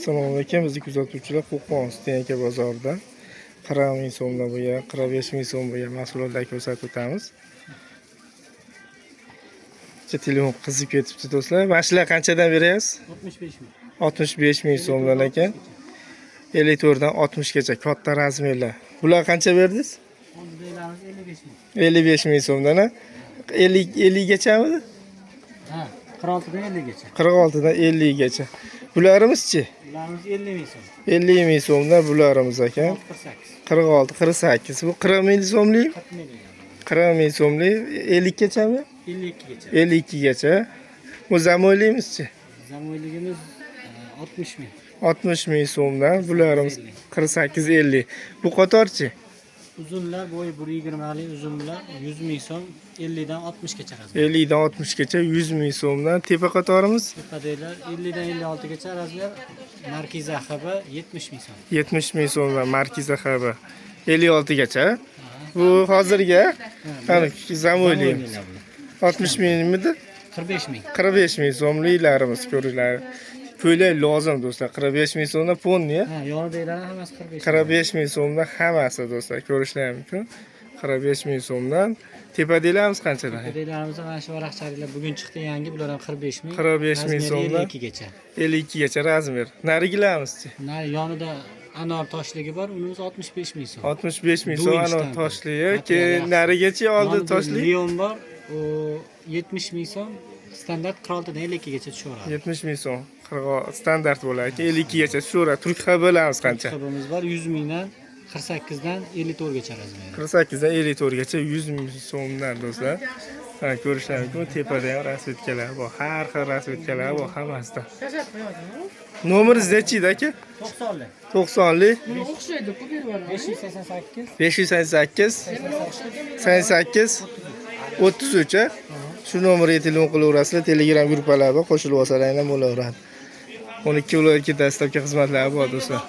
Assalomu alaykum, bizni kuzatuvchilar. Qo'qon Stenka bozorida 40 ming so'mdan bo'lgan 45 ming so'm bo'lgan mahsulotlar ko'rsatib o'tamiz. Telefon qizib ketibdi do'stlar. Mashina qanchadan berasiz? 65 ming. 65 ming so'mdan ekan. 54 dan 60 gacha katta razmerlar. Bular qancha berdingiz? 55 ming so'mdan. 50 gachami? Ha, 46 dan 50 gacha. 46 dan 50 gacha. Bularimiz-chi? Bularimiz 50 ming so'm. 50 ming so'mdan bularimiz ekan. 48. 46, 48. Bu 40 ming so'mlik? 40 ming so'mlik. 50 gachami? 52 gacha. 52 gacha. Bu zamoyligimizchi? Zamoyligimiz 60 ming. 60 ming so'mdan bularimiz 48, 50. Bu qatorchi? Uzunlar bo'yi 120 lik uzunlar 100 ming so'm, 50 dan 60 gacha razmer. 50 dan 60 gacha 100 ming so'mdan. Tepa qatorimiz? Tepadelar 50 dan 56 gacha razmer. Markiza HB 70 ming so'm. 70 ming so'mdan Markiza HB 56 gacha. Bu hozirga ana zamoylik 60 mingmidi? 45 ming. 45 ming so'mliklarimiz ko'ringlar. Ko'ylak lozim do'stlar. 45 ming so'mdan ponni. Ha, yonidagilar hammasi 45. 45 ming so'mdan hammasi do'stlar. Ko'rishlar mumkin. 45 ming so'mdan. Tepadelarimiz qanchadan? Tepadelarimiz mana shu varaqchaliklar bugun chiqdi yangi, bular ham 45 ming. 45 ming so'mdan 52 gacha. 52 gacha razmer. Narigilarimiz-chi? Yonida anor toshligi bor, unimiz 65 ming so'm. 65 ming so'm anor toshligi. Keyin narigacha oldi toshli. Leon bor, u 70 ming so'm. Standart 46 dan 52 gacha tushaveradi. 70 ming so'm. Standart bo'ladi. 52 gacha tushaveradi. Turk xabarlarimiz qancha? Xabarimiz bor 100 mingdan 48 dan 54 gacha razmer. 48 dan 54 gacha 100 ming so'mdan do'stlar. Ha, ko'rishlar mumkin. Tepada ham rasvetkalar bor. Har xil rasvetkalar bor hammasida. Nomeringiz nechida aka? 90lik. 90lik. Buni o'xshaydi-ku berib yuboraman. 588 588 88 33. Shu nomerga telefon qilaverasizlar. Telegram gruppalar bor, qo'shilib olsalaringiz ham bo'laveradi. 12 viloyatga dastlabki xizmatlari bor do'stlar.